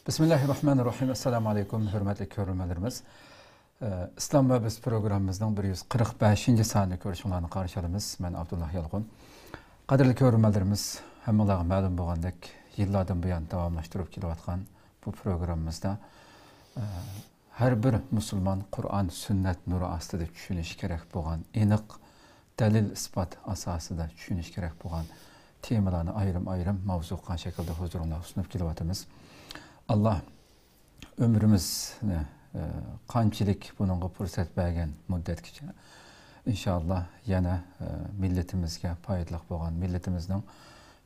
Bismillahirrahmanirrahim. Assalamu alaikum, hürmetli görürmelerimiz. İslam ve Biz programımızdan 145. saniyede görüşümlerini karşıladığımız. Ben Abdullah Yalğun. Kadirli görürmelerimiz, hem Allah'a malum boğandak, yıllardan bu yana davamlaştırıp kilovatkan bu programımızda her bir Müslüman Kur'an, sünnet nuru astıda düşünüş gerek boğan, eniq delil ispat asasıda düşünüş gerek boğan temalarını ayrım mavzuqan şekilde huzuruna sunup kilovatımız. Allah ömrümüzni qanchalik bununla fırsat bergen müddetkice inşallah yana milletimizge payidliq bo'lgan, milletimizning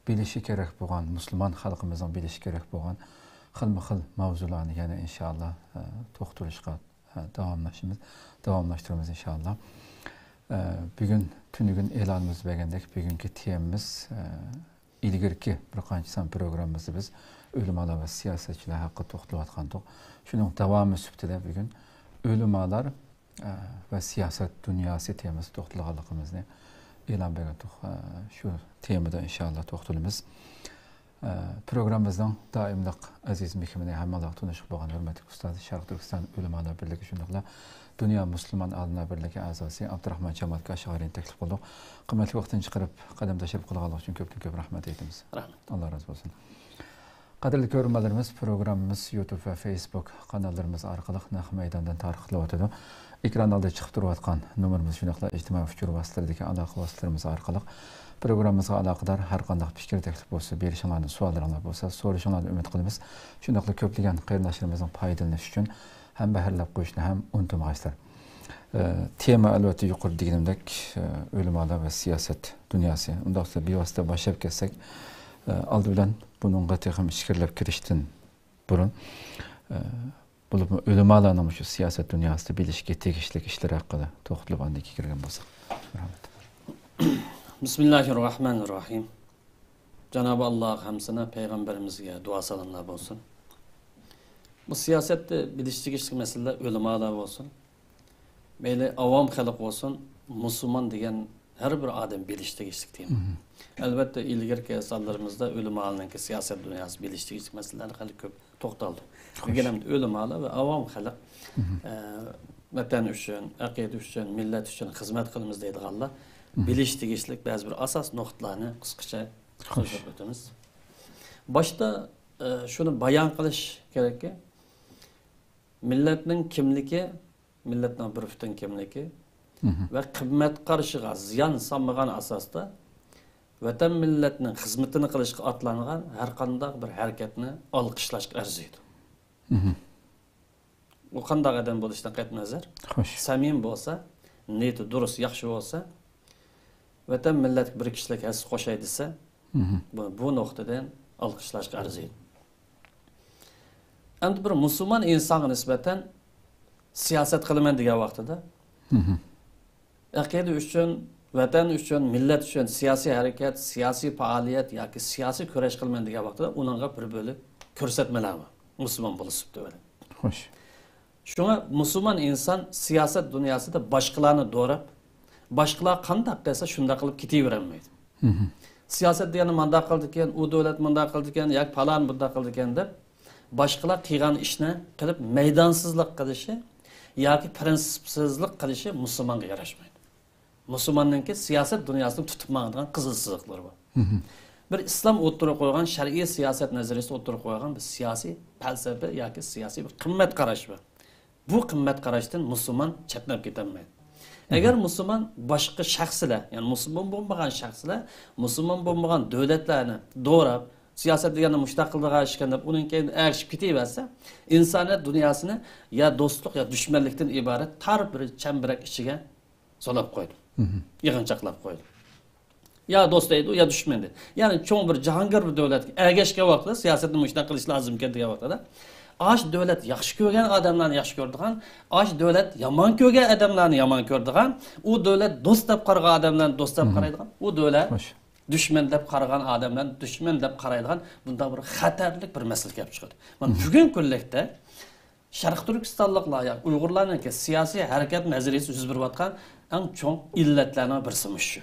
bilishi kerak bo'lgan, Müslüman xalqimizning bilishi kerak bo'lgan xilma-xil mavzularni yana inşallah to'xtalishga davomlashtiramiz inşallah. Bugün tünügün e'lonimiz bergandek bugungi temamiz ilgirki bir qancha son programmamizda biz ölümalar ve siyasetçiler hakkı toxtalayotgandik. Şunun davamı sübtide bugün ölümalar ve siyaset dünyası teması toxtalayotganligimizni e'lon berdik. Şu temada inşallah toxtalaymiz. Programımızdan daimlik aziz mehmoni hammalar tunuşuq bo'lgan hurmatli ustoz Sharq Turkiston Ölümalar birligi shundaqla Dünya Müslüman Alimlar birligi a'zosi Abdurahmon Jamol Kashg'ariyni taklif qildik. Qimmatli vaqtini chiqarib qadam tashlab qilganlik uchun ko'p rahmat aytamiz. Rahmat. Allah razı olsun. Qadrli görürmelerimiz programımız YouTube ve Facebook kanallarımız arkalı Naq Meydan'dan tarixlab Ekranda çıkıp duruyotgan numarımız şunaqla ijtimoiy fikir vasitalaridagi aloqa vositalarimiz orqali programmamizga aloqador har qanday fikr taklif bo'lsa, berishinglarni, savollaringlar bo'lsa, so'rashinglarni umid qilamiz. Shunaqla ko'plagan qarindoshlarimizni foydalanish uchun ham bahrlab qo'yishni ham unutmaysizlar. Tema albatta yuqori deganimdek o'limalar va siyosat dunyosi. Undaqsa bevosita boshlab ketsak, oldi bilan bununla texim fikrlab kirishdan burun bo'lib o'limalarning shu siyosat dunyosida bilishga tegishli ishlar haqida to'xtalib kirgan bo'lsak. Rahmat. Bismillahirrahmanirrahim. Cenab-ı Allah hamsına peygamberimizge dua salamlar olsun. Bu siyasette bilişçi meseleler ölümalar olsun. Böyle avam halk olsun, Müslüman diyen her bir adam bilişçi diyeyim. Elbette ilgili sallarımızda ölümalarının ki siyaset dünyası bilişçi meseleleri halk köp toxtaldı. Bugün ölümalar ve avam halk vatan üçün, akide üçün, millet üçün hizmet kılımız deydi Allah. Biliş tegishlik bazı bir asas noktalarını kısaca konuşup ötemiz. Başta şunu bayan qilish kerak ki milletning kimligi, milletning bir butun kimligi ve qimmat qarashiga ziyon solmagan asosda vatan milletning xizmatini qilishga otlangan har qanday bir harakatni olqishlashga arziydi. Bu qanday odam bo'lishdan qat'iy nazar, samim bo'lsa, niyati durust, yaxshi bo'lsa, vatan millet bir kişilik his qo'shay desa, bu noktadan alqishlashga arziydi. Endi bir Müslüman insonga nisbatan siyaset qilaman degan vaqtida aqida uchun, vatan uchun, millet uchun siyosiy harakat, siyosiy faoliyat yoki siyosiy kurash qilaman degan vaqtida uningga bir bo'lib ko'rsatmalar bor. Müslüman bo'lishibdi o'zi. Xo'sh. Shunga Müslüman inson siyaset dunyosida boshqalarni do'rab başkalar qandaq desa shunda qilib ketavermaydi. Siyaset degani manda qildi ekan, u davlat manda qildi ekan, yoki falan bunda qildi ekan deb boshqalar qilgan ishni qilib maydonsizlik qilishi yoki prinsipsizlik qilishi musulmonga yarashmaydi. Musulmonningki siyaset dunyosini tutib mang'adigan qizil chiziqlar bor. Bir islom o'tirib qo'ygan shar'iy siyaset nazariyasi o'tirib qo'ygan bir siyosiy falsafa yoki siyosiy bir qimmat qarash bor. Bu qimmat qarashdan musulmon chetnab ketolmaydi. Eğer Müslüman başka şahsılar, yani Müslüman olmayan şahsılar, Müslüman olmayan devletlerini doğrab, siyaset degani mustaqillikqa erishganda uning keyin erishib ketaversa, insoniyat dunyosini ya do'stlik ya dushmanlikdan iborat tar bir chambarak ichiga solab qo'ydi. Yig'inchoqlab qo'ydi. Ya do'st deydi, ya dushman deydi. Ya'ni cho'ng bir jahongir bir davlatga ergashgan vaqtda siyosatni mushtaq qilish lozim ekan degan vaqtda aş devlet yaxshi ko'rgan adamlarni yaxshi ko'rdigan, aş devlet yomon ko'rgan adamlarni yomon ko'rdigan, u devlet do'st deb qaragan adamlarni do'st deb qaraydigan, u devlet dushman deb qaragan adamlarni dushman deb qaraydigan bunda bir xatarlik bir masala kelib chiqadi. Mana bugun kunlikda Sharq Turkistonliklar yoki Uyg'urlarning siyosiy harakat nazariyasi yuz berayotgan eng cho'ng illatlarning birisi shu.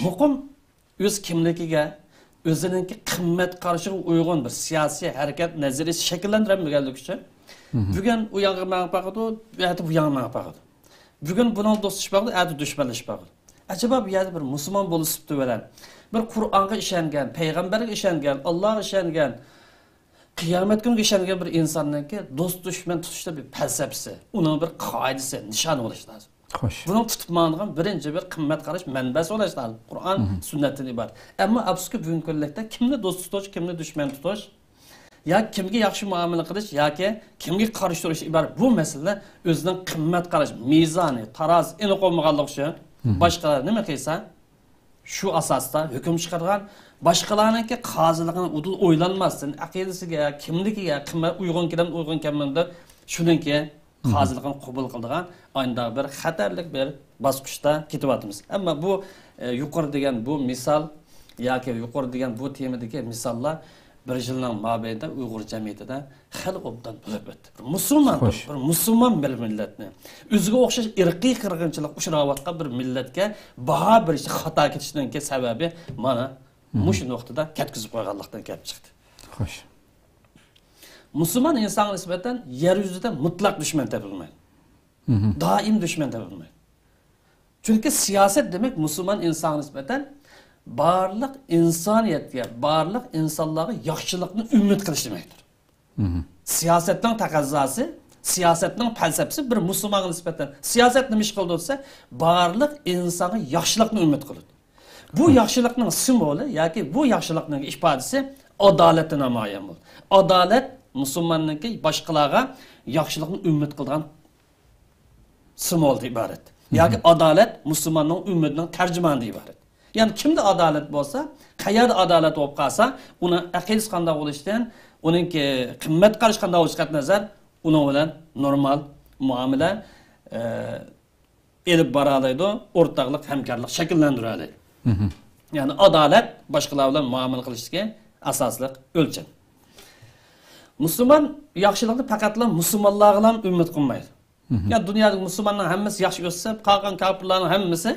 Muqim o'z kimligiga, o'zininki qimmat qarashiga uyg'un bir siyosiy harakat nazariyasi shakllantirilmaganligi uchun bugun u yoqqa mangib boqadi, bu yerda bu yoqqa mangib boqadi. Bugun buning do'stlash boqadi, erta dushmanlash boqadi. Acaba bu yerda bir musulmon bo'lishibdi bilan bir Qur'onga ishongan, payg'ambarga ishongan, Allohga ishongan, qiyomat kuniga ishongan bir insonningki do'st dushman tutishda bir falsafasi, uning bir qoidasi, nishoni bo'lishi lozim. Xo'sh. Buni tutib ma'nogan birinchi bir qimmat qarash manbasi bo'lishi lozim. Qur'on sunnatdan iborat. Ammo afsuski bugungi kunlikda kimni do'st tutish, kimni dushman tutish, ya kimga yaxshi muomala qilish yoki kimga qarshi turish iborat bu masala o'zining qimmat qarash, mezoni, taroz aniq olmaganligi uchun boshqalar nima qilsa shu asosda hukm chiqargan boshqalarningki qoziligini udul o'ylanmasdan aqidasiga, kimligiga qimmat uyg'un keladi, uyg'un kelmaydi, shuningki qoziligini qabul qiladigan ayni bir xatarlik bir bosqichda ketyapmiz. Ammo bu yuqori degan bu misol yoki yuqori degan bu temadagi misollar bir yilning mobaynida Uyg'ur jamiyatida xil obdan bo'lib o'tdi. Bir musulmon bir millatni o'ziga o'xshash irqiy qirg'inchilik uchrayotgan bir millatga baho berish xato ketishning sababi mana mush nuqtada ketkizib qo'yganlikdan kelib chiqdi. Xo'sh. Musulmon insonga nisbatan yer yuzida mutlaq dushman topilmaydi. Doim dushman topilmaydi. Chunki siyosat demak musulmon insonga nisbatan barliq insoniyatga, barliq insonlarga yaxshilikni umid qilish demakdir. Siyosatning taqozosi, siyosatning falsafasi bir musulmonga nisbatan siyosat nima ish qildi desa, barliq insonga yaxshilikni umid qiladi. Bu yaxshilikning simvoli yoki bu yaxshilikning ifodasi adolatni namoyon bo'ldi. Adolat musulmonningki boshqalarga yaxshilikni umid qilgan simvoldan iborat. Yoki adolat musulmonning umidining tarjimonidan iborat. Yani kimde adalet bo'lsa, qayerda adalet bo'lib qolsa, uni aqidasi qanday bo'lishidan, uningki qimmat qarash qanday bo'lishidan nazar, uning bilan normal muomala elib bora oladi, o'rtoqlik, hamkorlik shakllantira oladi. Yani adalet boshqalar bilan muomala qilishga asosli o'lcham. Musulmon yaxshilikni faqatla musulmonlar bilan umid qilmaydi. Yani dunyodagi musulmonlar hammasi yaxshi o'tsa, qolgan kofirlarning hammasi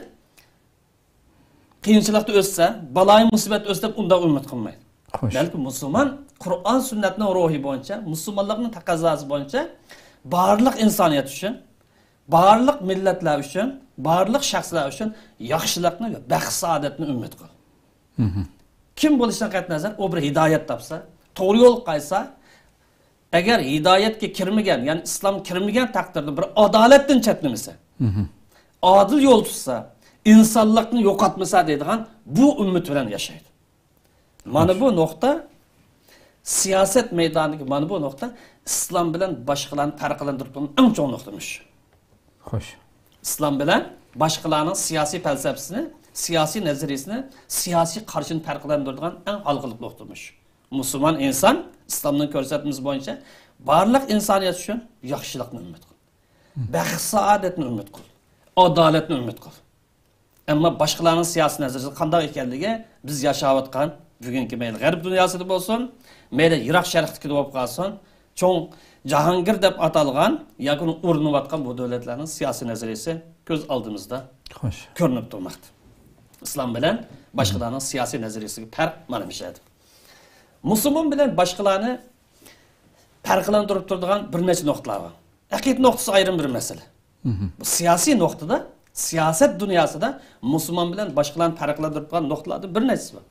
qiyinchilikda o'tsa, baloyi musibat o'tsa, unda umid qilmaydi. Balki musulmon Qur'on sunnatning ruhi bo'yicha, musulmonlikning taqozosi bo'yicha barliq insoniyat uchun, barliq millatlar uchun, barliq shaxslar uchun yaxshilikni va baxt saodatni umid qil. Kim bo'lishidan qat'iy nazar, u bir hidoyat topsa, to'g'ri yo'l qaysa, agar hidoyatga kirmagan, ya'ni islom kirmagan taqdirda bir adolatdan chetlamasa, adil yo'l tutsa, insonlikni yo'qotmasa deydigan bu umid bilan yashaydi. Mana bu nuqta siyosat maydonidagi mana bu nuqta islom bilan boshqalarni farqlantirib turgan eng chong nuqtamish. Xo'sh. Islom bilan boshqalarning siyosiy falsafasini, siyosiy nazariyasini, siyosiy qarshini farqlantiradigan eng halqiliq nuqtamish. Musulmon inson islomning ko'rsatmasi bo'yicha barliq insoniyat uchun yaxshilikni umid qil. Baxt saodatni umid qil. Adolatni umid qil. Ammo boshqalarning siyosiy nazariyasi qanday ekanligi biz yashayotgan bugungi mayli g'arb dunyosida bo'lsin, mayli Iroq sharqdagi bo'lib qolsin, cho'ng Jahongir deb atalgan yoki urinayotgan bu davlatlarning siyosiy nazariyasi ko'z oldimizda ko'rinib turmoqda. Islom bilan boshqalarning siyosiy nazariyasiga farq mana bu yerda. Musulmon bilan boshqalarni farqlantirib turadigan bir necha nuqtalar bor. Aqid nuqtasi ayrim bir masala. Bu siyosiy nuqtada siyosat dunyosida musulmon bilan boshqalarni farqlantirib turgan nuqtalardan bir nechasi bor.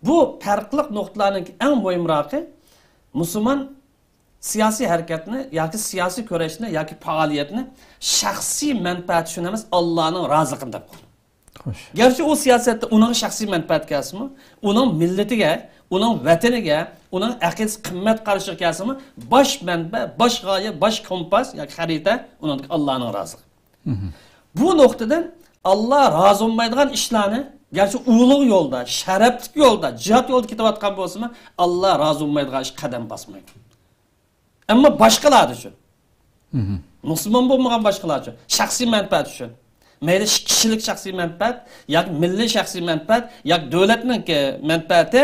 Bu farqliq nuqtalarning eng muhimroqi musulmon siyosiy harakatni yoki siyosiy kurashni yoki faoliyatni shaxsiy manfaat uchun emas, Allohning roziligiga deb qo'ydi. Xo'sh. Garchi u siyosatda uning shaxsiy manfaati kelsa-mi, uning millatiga, uning vataniga, uning aqidasi qimmat qarashiga kelsa-mi, bosh manba, bosh g'oya, bosh kompas yoki xarita uning Allohning roziligi. Bu nuqtadan Allah razı olmaydigan ishlarni, garchi ulug' yo'lda, sharafli yo'lda, jihad yo'lida ketayotgan bo'lsa-mi, Allah razı olmaydigan ish qadam bosmaydi. Ammo boshqalar uchun. Musulmon bo'lmagan boshqalar uchun, shaxsiy manfaat uchun, mayli kishilik shaxsiy manfaat, yoki milliy shaxsiy manfaat, yoki davlatning manfaati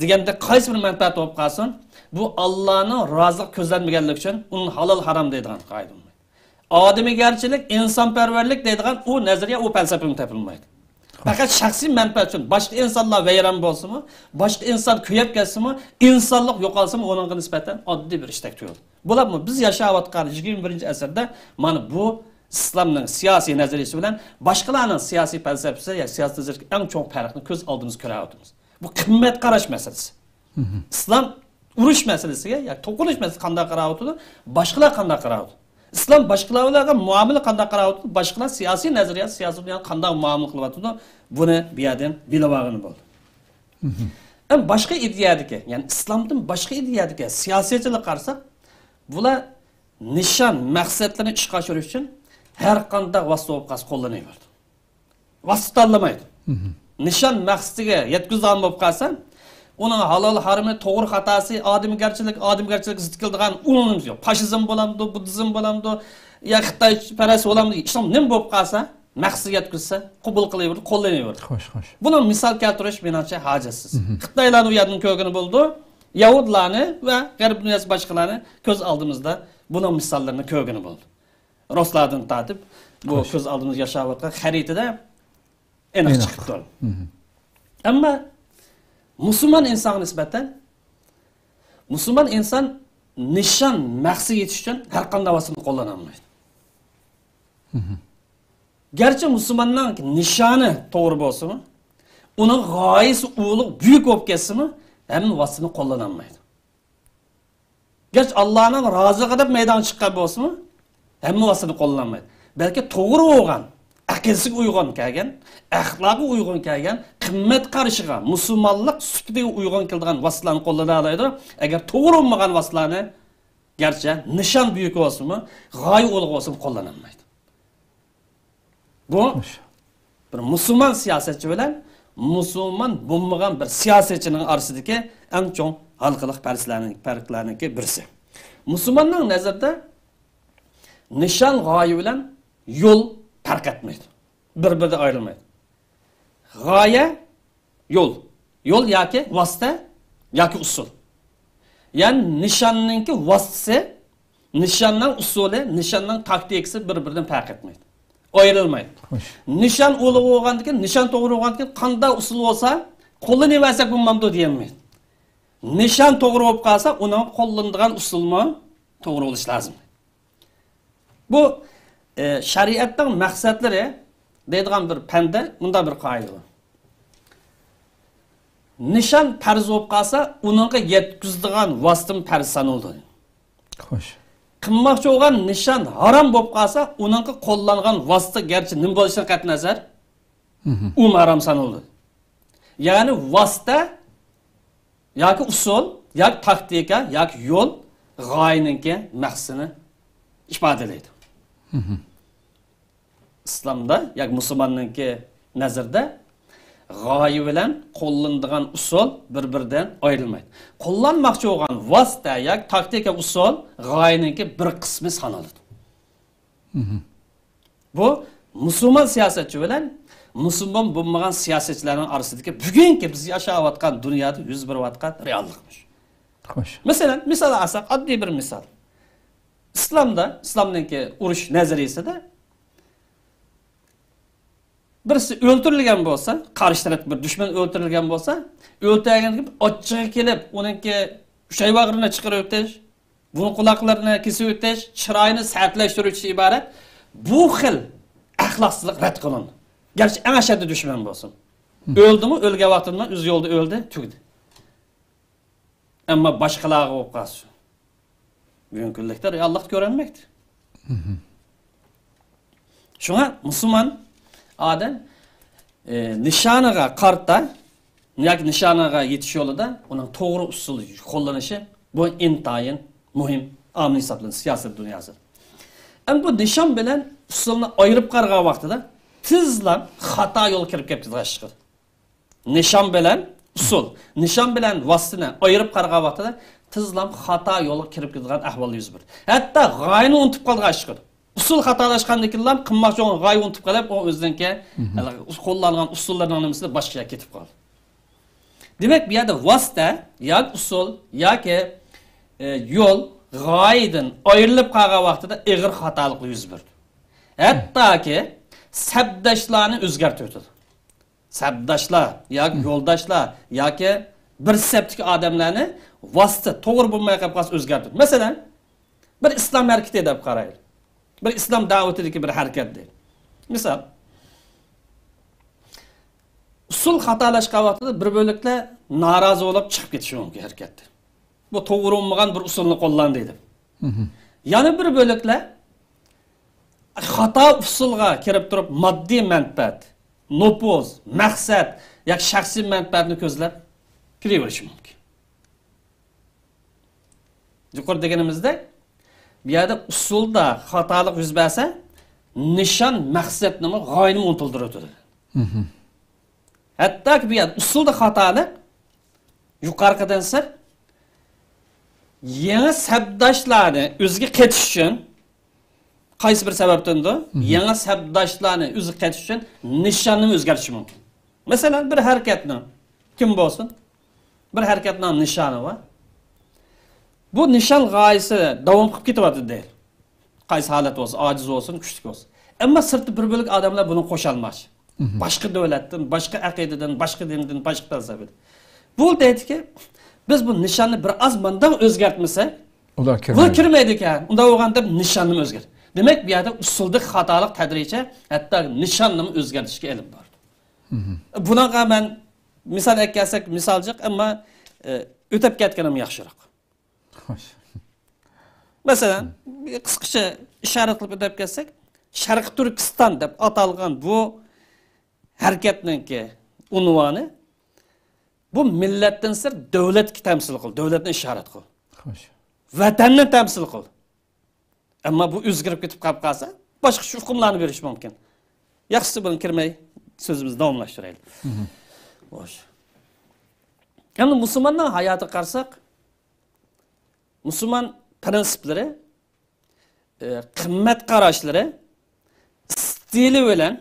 deganda qaysi bir manfaat bo'lib qolsin, bu Allohning rozilik ko'zlanmaganligi uchun uni halol harom deydigan qoida. Odamiygarchilik, insonparvarlik deydigan u nazariya, u falsafa topilmaydi. Fakat şahsi menfaat için başka insanlar veyran olsa mı, başka insan köyep gelse mi, insanlık yok olsa mı onun nispeten adli bir iştek tuyuldu. Bular mı? Biz yaşayotgan 21. asırda mana bu İslam'ın siyasi nazariyesi bilen başkalarının siyasi felsefesi ya siyasi nazariyesi en çok farkını göz aldığınız görüyorsunuz. Bu kıymet qarash meselesi. İslam urush meselesi ya to'qinish meselesi qanday qarayotdi, başkalar qanday qarayotdi. İslam başkalarga muomala qanday qarayotdi, başkalar siyasi nazariyat, siyasi dunyoda qanday muomala qilyotdi, buni bu yerdan bilib olgani bo'ldi. Ama başka ideyadaki, yani İslam'dan başka ideyadaki siyasetçilik qarasak, bular nişan, maqsadlarni ishga oshirish uchun har qanday vosita qo'llanaverdi. Vosita tanlamaydi. Nişan maqsadiga yetkazgan bo'lib qolsa, uning halol harimi, to'g'ri xatosi, odamgarchilik zid keladigan unimiz yo'q. Faşizm bo'lamdi, buddizm bo'lamdi, ya Xitoy parast bo'lamdi. Islom nima bo'lib qolsa, maqsadiga yetkazsa, qabul qilaverdi, qo'llanaverdi. Xo'sh. Buni misol keltirish menimcha hojatsiz. Xitoylarning u yerdan ko'rgani bo'ldi, Yahudlarni va G'arb dunyosi boshqalarni ko'z oldimizda buning misollarini ko'rgani bo'ldi. Ruslardan tatib bu ko'z oldimizda yashayotgan xaritada aniq chiqib turdi. Ammo Müslüman insan nisbeten Müslüman insan nişan maqsad yetish uchun har qanday vositani qo'llanolmaydi. Gerçi Müslümanning nishoni to'g'ri bo'lsa-mi, uning g'oyasi ulug' buyuk bo'lib ketsa-mi, hamma vositani qo'llanolmaydi. Gerçi Allohning roziligi deb maydon chiqqan bo'lsa-mi, hamma vositani qo'llanolmaydi. Balki to'g'ri bo'lgan aqidasiga uyg'un kelgan, axloqiga uyg'un kelgan, qimmat qarashiga, musulmonlik sufatiga uyg'un kelgan vositalarni qo'llana oladi. Agar to'g'ri bo'lmagan vositalarni, garchi nishon buyuk bo'lsa-mi, g'oya ulug' bo'lsa-mi qo'llanolmaydi. Bu bir musulmon siyosatchi bilan musulmon bo'lmagan bir siyosatchining orasidagi eng chong halqaliq farqlarning birisi. Musulmonning nazarida nishon g'oya bilan yo'l farq etmaydi. Bir-biridan ayrılmaydı. Gaye yol. Yol yoki vosita yoki usul. Yani nishonninki vositasi, nishonning usuli, nishonning taktikasi bir-biridan farq etmaydi. Ayrılmaydi. Nishon ulug' bo'lgandan keyin, nishon to'g'ri bo'lgandan keyin qanday usul bo'lsa, qo'llanaversak bo'lmamdi deyolmaydi. Nishon to'g'ri bo'lib qolsa, uni qo'llanadigan usulmi to'g'ri bo'lishi lozim. Bu şariatning maqsadlari deydigan bir panda, bunda bir qoida bor. Nishon farz bo'lib qolsa, uningga yetkazadigan vositam farz sanaldi. Xo'sh. Qilmoqchi bo'lgan nishon harom bo'lib qolsa, uningga qo'llangan vosita garchi nima bo'lishidan qat'iy nazar, u harom sanaldi. Ya'ni vosita yoki usul, yoki taktika, yoki yo'l g'oyaninki maqsadini ifodalaydi. İslam'da, yani Müslümanınki nazarda g'oya bilan qo'llanadigan usul bir-biridan ayrılmaydi. Qo'llanmoqchi bo'lgan vosita yoki taktika usul g'oyaninki bir qismi sanaladi. Bu musulmon siyosatchi bilan musulmon bo'lmagan siyosatchilarning orasidagi bugungi biz yashayotgan dunyoda yuz berayotgan reallikmish. Xo'sh. Masalan, misol olsak, oddiy bir misol. İslam'daki urush nazariyasida birisi o'ltirilgan bo'lsa, qarshi taraf bir dushman o'ltirilgan bo'lsa, o'ltirgan gibi ochchiga kelib, uningki ushaybag'rini chiqarib o'tish, buni quloqlarini kesib o'tish, chiroyini sartlashtiruvchi iborat. Bu xil axloqsizlik rad qilindi. Garchi eng ashaddiy dushman bo'lsin. O'ldimi, o'lgan vaqtida o'z yo'lda o'ldi, tugdi. Ammo boshqalarga bo'lib qolsa, bugungi kunlikda reallik ko'rinmaydi. Şuna Müslüman adam nishoniga qarta, yoki nishoniga yetish yo'lida uning to'g'ri usul qo'llanishi bu intayin muhim omil hisoblanadi siyosat dunyosi. Endi bu nishon bilan usulni ayirib qargan vaqtida tizlab xato yo'l kirib ketadi. Nishon bilan usul, nishon bilan vositani ayirib qargan vaqtida tizlab xato yo'lga kirib ketadigan ahvol yuz berdi. Hatto g'oyani unutib qolgan chiqadi. Usul xatolashgandan keyin qilmoqchi bo'lgan g'oya unutib qolib, u o'zidanki qo'llangan usullarning nimasida boshqa ketib qoldi. Demak, bu yerda vosita yoki usul yoki yo'l g'oyadan ayrilib qolgan vaqtida ig'ir xatolik yuz berdi. Hattoki sabdashlarni o'zgartirdi. sabdoshlar yoki yo'ldoshlar yoki bir septik odamlarni vosita to'g'ri bo'lmay qolib qolsa o'zgartirdi. Masalan, bir islom harakati deb qaraylik. Bir islom da'vatidagi bir harakat deylik. Misol, usul xatolashgan vaqtida bir bo'liklar norozi bo'lib chiqib ketishi mumkin harakatda. Bu to'g'ri bo'lmagan bir usulni qo'llandi deydi. Yana bir bo'liklar xato usulga kirib turib moddiy manfaat, nopuz, maqsad yoki shaxsiy manfaatni ko'zlab kiraverishi mumkin. Yuqori deganimizda bu yerda usulda xatolik yuz bersa, nishon maqsadni, g'oyani unutildiradi. Hatto bu yerda usulda xatolik yuqoridan sir yangi sabdoshlarni o'ziga qetish uchun qaysi bir sababdandir, yangi sabdoshlarni o'ziga qetish uchun nishonni o'zgartirish mumkin. Masalan, bir harakatni kim bo'lsin, bir harakatning nishoni bor. Bu nishon g'oyasi davom qilib ketyapti deydi. Qaysi holat bo'lsa, ojiz bo'lsin, kuchli bo'lsin. Ammo sirtda bir bo'lik odamlar buni qo'sha olmas. Boshqa davlatdan, boshqa aqidadan, boshqa dindan, boshqa falsafadan. Bu deydiki, biz bu nishonni bir oz bundan o'zgartmasak, ular kirmaydi ekan. Unda o'g'anda nishonni o'zgart. Demak, bu yerda usulda xatolik tadrijiy hatto nishonni o'zgartirishga ilm bor. Bunaqa men misol aytsak, misolchiq, ammo o'tib ketganim yaxshiroq. Xo'sh. Masalan, qisqacha ishorat qilib o'tib ketsak, Sharq Turkiston deb atalgan bu harakatninki unvoni bu millatdan sir davlatga tamsil qil, davlatni ishorat qil. Xo'sh. Vatanni tamsil qil. Ammo bu o'zgarib ketib qolsa, boshqa hukmlarni berish mumkin. Yaxshisi buni kirmay so'zimizni davomlashtiraylik. Xo'sh. Endi musulmonning hayotiga qarasak, musulmon prinsiplari, qimmat qarashlari stili bilan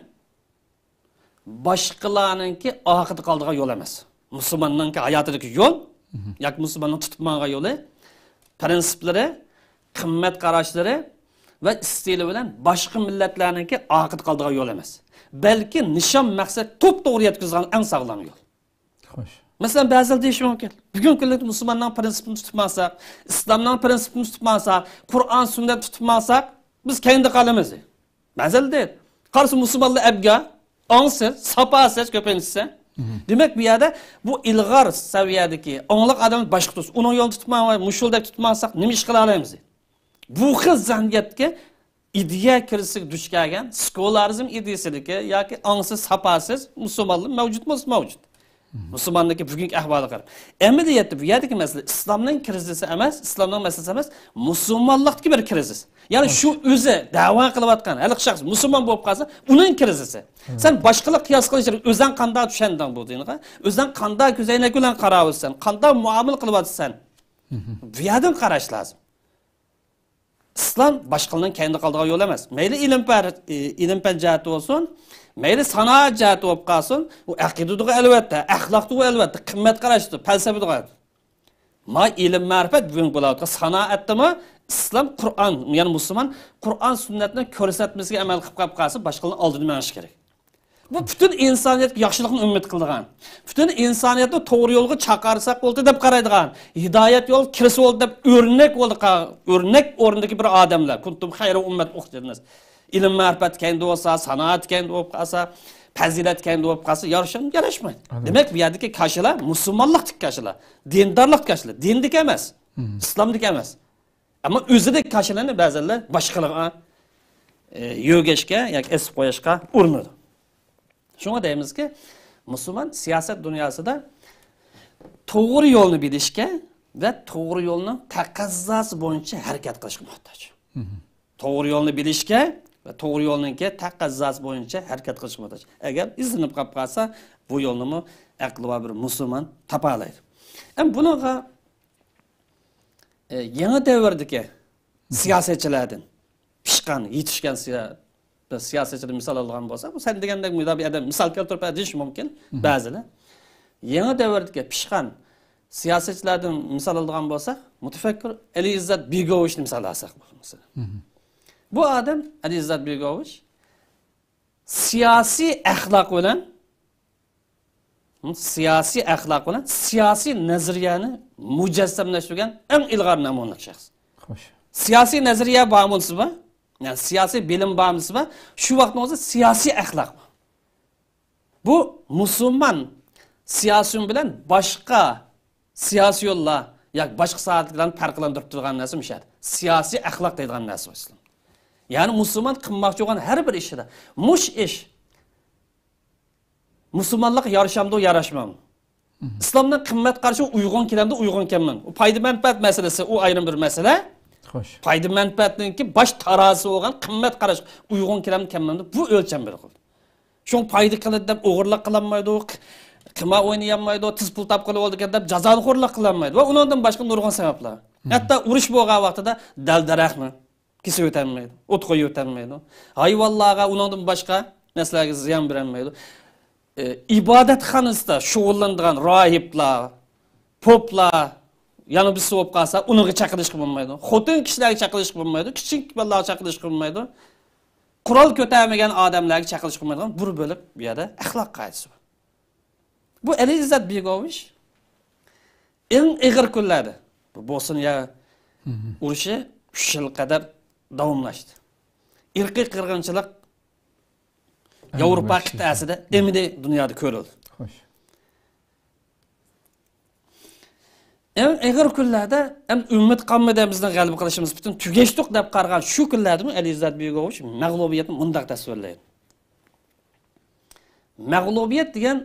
boshqalarninki oxirida qoldigan yo'l emas. Musulmonning hayotidagi yo'l, yoki musulmonning tutib olgan yo'li, prinsiplari, qimmat qarashlari va stili bilan boshqa millatlarninki oxirida qoldigan yo'l emas. Balki nishon maqsad to'p-to'g'ri yetkazgan eng sog'lom yo'l. Xo'sh. Masalan, ba'zida deyish mumkin. Bugungi kunda musulmonning prinsipini tutib olsak, islomning prinsipini tutib olsak, Qur'on, sunnat tutib olsak, biz keyinda qolamiz. Ba'zida deydi, qarshi musulmonlar abga, ongsiz, sapasiz ko'pincha. Demak, bu yerda bu ilg'or saviyadagi ongliq odam boshqa tursa, uning yo'lini tutib olmay, mushuldek tutib olsak, nima ish qila olamiz? Bu xil zaniyatga ideya kirishga duch kelgan skolarizm ideyasidagi yoki ongsiz, sapasiz musulmonlar mavjud. Musulmondagi bugungi ahvoliga qarab. Amaliyotda bu yerdagi masala islomning krizisi emas, islomning masalasi emas, musulmonlikdagi bir krizis. Ya'ni shu o'zi da'vo qilayotgan haliq shaxs musulmon bo'lib qolsa, uning krizisi. Sen boshqalar qiyos qilishing, o'zing qanday tushanding bu dinga, o'zing qanday ko'zaynak bilan qarayapsan, qanday muomala qilyapsan. Bu yerdan qarash lozim. İslam boshqalarning keyinda qoldigan yo'l emas. Mayli ilm-fan jihati bo'lsin, mayli sanoat jihati bo'lib qolsin, u aqidada albatta, axloqda albatta, qimmat qarashda, falsafada. Ma ilm ma'rifat bugun bo'ladi. Sanoatdami islom, Qur'on, ya'ni musulmon Qur'on sunnatni ko'rsatmasiga amal qilib qolsa, boshqalarning oldini menish kerak. Bu bütün insoniyatga yaxshilikni umid qilgan. Bütün insoniyatni to'g'ri yo'lga chaqarsak bo'ldi deb qaraydigan. Hidoyat yo'l kirsa bo'ldi deb o'rnak bo'ldi, o'rnak o'rnidagi bir odamlar. Kuntum xayra ummat uxtirnas. Ilm ma'rifat kayndi bo'lsa, sanoat kayndi bo'lib qolsa, fazilat kayndi bo'lib qolsa, yarashmaydi. Demak, bu yerdagi kashilar musulmonlikdagi kashilar, dindorlik kashilar, dindik emas, islomdik emas. Ammo o'zidagi kashilarni ba'zanlar boshqalarga yo'gashga yoki esib qo'yishga urinadi. Şuna deyimiz ki, Müslüman siyaset dünyasında to'g'ri yo'lni bilishga ve to'g'ri yo'lni taqozosi bo'yicha harakat qilishga muhtoj. To'g'ri yo'lni bilishga ve to'g'ri yo'lninki taqozosi bo'yicha harakat qilishga muhtoj. Agar izinib qolib qolsa, bu yo'lni aqli va bir musulmon topa oladi. Ham bunaqa yangi davrdagi siyosatchilardan pishqan, yetishgan siyasetçilik misal algan bo'lsa, bu sen degandek bir adam misal keltirib deyish mumkin ba'zilar. Yangi davrdagi pishqan siyasetchilardan misal algan bo'lsa, mutafakkir Ali İzzat Begovichni misal olsak bo'lsa. Bu adam Ali İzzat Begovich siyosiy axloq bilan siyosiy axloq bilan siyosiy nazariyani mujassamlashtirgan eng ilg'or namuna shaxs. Xo'sh. Siyosiy nazariya bormi? Yani siyosiy bilim bormi? Shu vaqtning o'zida siyosiy axloq. Bu musulmon siyosiyun bilan boshqa siyosiy yo'llar yoki boshqa soatlarni farqlantirib turgan narsa mishadi. Siyosiy axloq deydigan narsa islom. Ya'ni musulmon qilmoqchi bo'lgan har bir ishida mush ish musulmonlik yarashamdi, yarashmam. İslamdan qimmat qarshi uyg'un kelamdi, uyg'un kelman. U foyda manfaat masalasi, u ayrim bir masala. Xo'sh. Foyda manfaatniki bosh tarozi bo'lgan qimmat qarash uyg'un kelamdi, kelmamdi. Bu o'lcham bir qildi. Shun foyda qiladi deb o'g'irlik qilmaydi, qima o'ynayolmaydi, tiz pul topib qolib oldi deb jazolxo'rlik qilmaydi va undan boshqa nurg'on sabablar. Hatto urush bo'lgan vaqtida dal-daraxtni kesib o'tolmaydi, o't qo'yib o'tolmaydi. Hayvonlarga undan boshqa narsalarga ziyon berolmaydi. İbadetxonasida shug'ullanadigan rohiblar, poplar yana bir so'p qalsa, ularga chaqirish bo'lmaydi. Xotin kishilarga chaqirish bo'lmaydi, kichik bolalarga chaqirish bo'lmaydi. Qurol ko'tarmagan odamlarga chaqirish bo'lmaydi. Bir bo'lib bu yerda axloq qoidasi bor. Bu Ali İzzat Begoviç eng ig'ir kunlarda bu Bosniya urushi 3 yil qadar davomlashdi. Irqiy qirg'inchilik Avrupa qit'asida emidi dunyoda ko'rildi. Xo'sh. Eng ig'ir kunlarda ham umid qolmadi bizning g'alaba qilishimiz butun tugashdiq deb qargan shu kunlarda Ali İzzat Begoviç mag'lubiyatni mundaq tasvirlaydi. Mag'lubiyat degan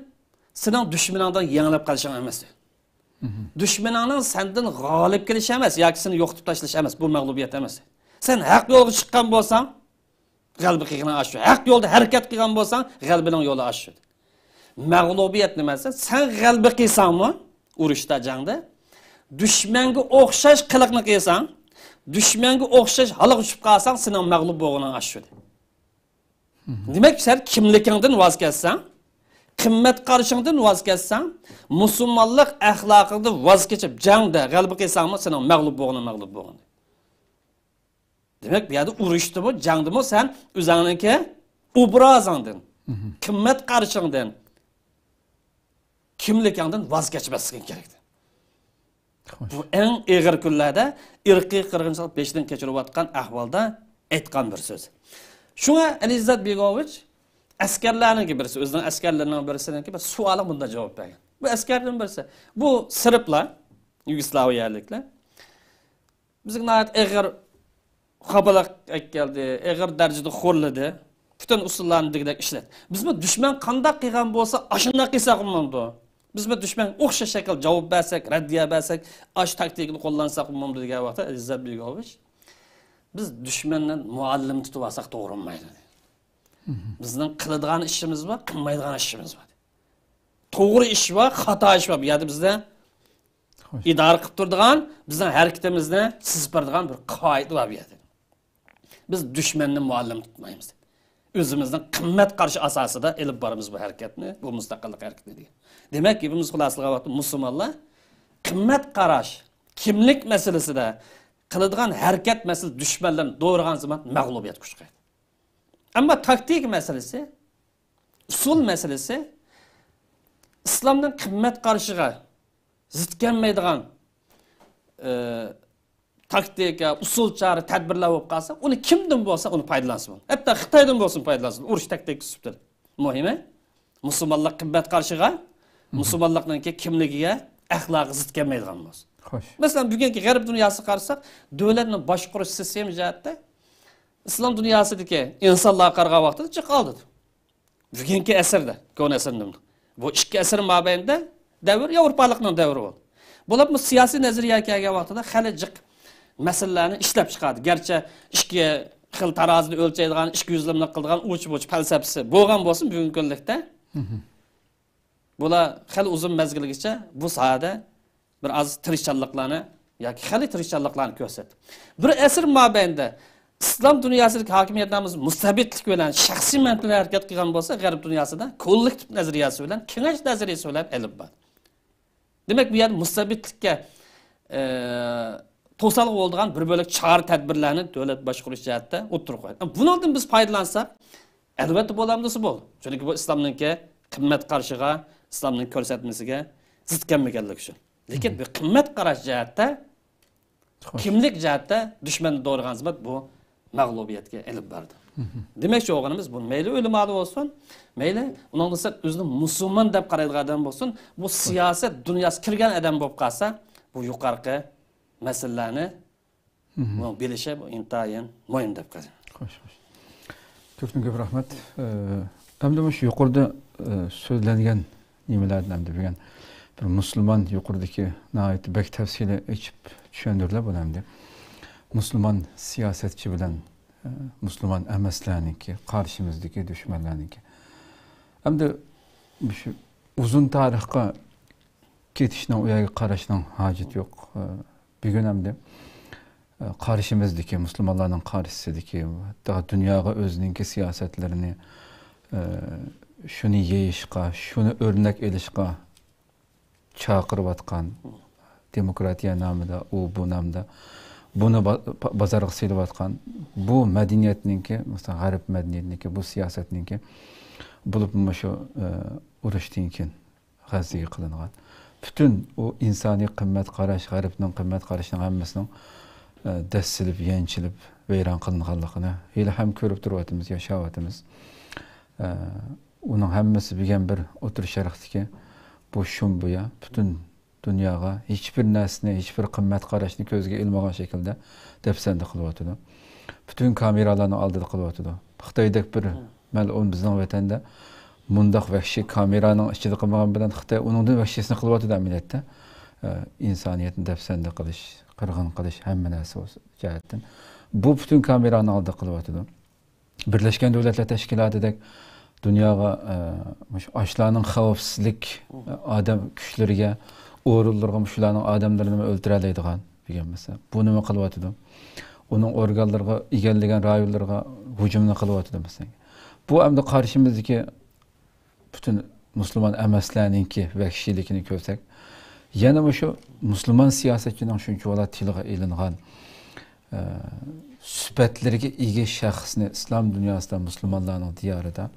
sening dushmaningdan yengilib qolishing emas. Dushmaningning sendan g'olib kelishi emas, yoki seni yo'qotib tashlash emas, bu mag'lubiyat emas. Sen haq yo'lga chiqqan bo'lsang, g'alaba qilgan aşu. Haq yo'lda harakat qilgan bo'lsang, g'alabaning yo'li aşu. Mag'lubiyat nimasi? Sen g'alaba qilsangmi, urushda, jangda, dushmanga o'xshash qiliqni qilsang, dushmanga o'xshash haliq uchib qolsang, sening mag'lub bo'lganing aşu. Demak, sen kimligingdan voz kechsang, qimmat qarashingdan voz kechsang, musulmonlik axloqidan voz kechib jangda g'alaba qilsangmi, sening mag'lub bo'lganing mag'lub bo'lgan. Demek bir yerde uğraştı mı, candı mı sen üzerindeki obrazından, kımmet karşından, kimlikinden vazgeçmezsin gerekti. Bu en ağır günlerde irqiy qirg'inchilik beshidan kechirayotgan ahvolda aytgan bir so'z. Shunga Ali İzzat Begoviç askarlarning birisi, o'zining askarlarining birisidan bir savoli bunda javob bergan. Bu askarlarning birisi, bu Sırplar, Yugoslaviyaliklar. Bizning nayat ağır xabalaq keldi, ağır derecede xo'rladi. Bütün usullarni degdek ishlat. Biz bu düşman qanday qilgan bo'lsa, ashunday qilsak bo'lmaydi. Biz bu düşman o'xshash shakl javob bersak, raddiya bersak, ash taktikani qo'llansak bo'lmaydi degan vaqtda İzzat Begoviç biz düşmandan muallim tutib olsak to'g'ri bo'lmaydi. Bizning qiladigan ishimiz bor, qilmaydigan ishimiz bor. To'g'ri ish va xato ish bor. Bu yerda bizda idora qilib turadigan, bizning harakatimizni sizib beradigan bir qoida bor bu yerda. Biz düşmanni muallim tutmaymiz. O'zimizning qimmat qarshi asosida elib boramiz bu harakatni, bu mustaqillik harakatini degan. Demak, biz xulosaga musulmonlar qimmat qarash, kimlik masalasida qiladigan harakat masalasi dushmanlarni do'rgan zaman mag'lubiyat kuchaydi. Ammo taktik masalasi, usul masalasi islomning qimmat qarishiga zid kelmaydigan taktika, usul chora, tadbirlar bo'lib qolsa, uni kimdan bo'lsa uni foydalansin. Hatto Xitoydan bo'lsin foydalansin. Urush taktikasi usubida. Muhimi, musulmonlar qimmat qarishiga, musulmonlarning kimligiga, axloqiga zid kelmaydigan bo'lsin. Xo'sh. Masalan, bugungi g'arb dunyosini qarasak, davlatning boshqarish sistemi jihatda islom dunyosidagi insonlar qarg'a vaqtida chiqoldi. Bugungi asrda, ko'n asrning bu ikki asr mobaynida davr Yevropalikning davri bo'ldi. Bular bu siyosiy nazariyaga kelgan vaqtida xalijiq masalalarni ishlab chiqadi. Garchi ikki xil tarozini o'lchaydigan, ikki yuzlamlik qiladigan uch-buch falsafasi bo'lgan bo'lsin bugungi kunlikda. Bular xil uzun mezgilgacha bu sohada bir az tirishchanliklarni yoki xil tirishchanliklarni ko'rsatdi. Bir asr mobaynida islom dunyosidagi hokimiyatimiz mustabidlik bilan shaxsiy manfaatga harakat qilgan bo'lsa, g'arb dunyosida kollektiv nazariyasi bilan, kengash nazariyasi bilan ilib bor. Demak, bu yer mustabidlikka to'saliq bo'lgan bir bo'lak chora tadbirlarni davlat boshqarish jihatda o'tirib qo'yadi. Bundan biz foydalansak, albatta bo'lamiz bo'ldi. Chunki bu islomning qimmat qarishiga islomning ko'rsatmasiga zid kelmaganlik uchun. Lekin bir qimmat qarash jihatda, kimlik jihatda dushmanni doğragan zaman bu mag'lubiyatga elib bordi. Demakchi o'g'limiz bu mayli o'limali bo'lsin, mayli uningda o'zini musulmon deb qaraydigan odam bo'lsin, bu siyosat dunyosi kirgan odam bo'lib qolsa, bu yuqorqi masalalarni bu bilishi bu intayin muhim deb qarayman. Xo'sh. Ko'p rahmat. Hamda shu yuqorida so'zlangan nimalarni ham degan bir musulmon yuqoridagi nihoyat bek tafsili ichib tushundirlar bo'lamdi. Musulmon siyosatchi bilan Müslüman emaslarniki, karşımızdaki düşmanlarniki. Hem de şu uzun tarihka ketişine uyaga qarashning hacet yok. Bir gün hem de karşımızdaki Müslümanların karşısındaki daha dünyaya özününki siyasetlerini şunu yeyişqa, şunu örnek elişqa çağırıp atkan demokratiya namida, bu namida bunu bazarga silib atkan bu medeniyetninki, mesela Garip medeniyetninki, bu siyasetninki bulup şu uruşdan keyin G'azzaga qilingan. Bütün o insani qimmat qarash, Garipning qimmat qarashining hammasining dastilib, yanchilib, vayron qilinganligini hali ham ko'rib turyapmiz, yashayapmiz. Uning hammasi bilgan bir o'tir sharqdagi bu shumbuya bütün dunyoga hiçbir narsani, hiçbir qimmat qarashni ko'zga ilmagan shaklda dafsanda qilyapti. Bütün kameralarni oldida qilyapti. Xitoydek bir mal'un bizning vatanda mundaq vahshiy kameraning ichida qilmagan bilan Xitoy uningdan vahshiyasini qilyapti millatda. İnsaniyatni dafsanda qilish, qirg'in qilish hamma narsa jihatdan. Bu bütün kamerani oldida qilyapti. Birlashgan Davlatlar Tashkilotidek dunyoga ashlarning xavfsizlik odam kuchlariga o'rinlarga shularning odamlarini o'ldiradigan degan mesela. Bu nima qilyapti? Uning organlarga egallagan rayonlarga hujumni qilyapti mesela. Bu hamda qarshimizdagi bütün musulmon emaslarningki vahshiyligini ko'rsak, yana shu musulmon siyosatchining shuncha tilga ilingan sifatlariga ega shaxsni islom dunyosida musulmonlarning diyorida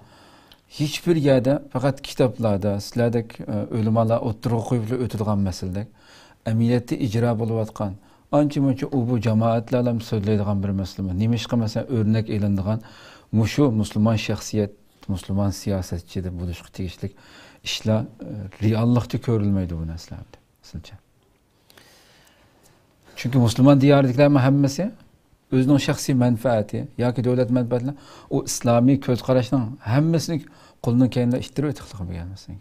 hiçbir yerde fakat kitaplarda, sizlerdek ölümalar oturup koyup ötülgen meselede emniyette icra buluvatkan anca bu cemaatlerle söyleydiğen bir Müslüman. Nimişka mesela örnek elindiğen muşu Müslüman şahsiyet, Müslüman siyasetçide buluşuk tegişlik işler reallıkta görülmeydi bu neslerde. Sizce? Çünkü Müslüman diyardakiler hemmesi özünün şahsi menfaati ya ki devlet menfaatine o İslami köz qarashning hammasini qo'ldan kelganlar ishtirib etishligiga gelmesin.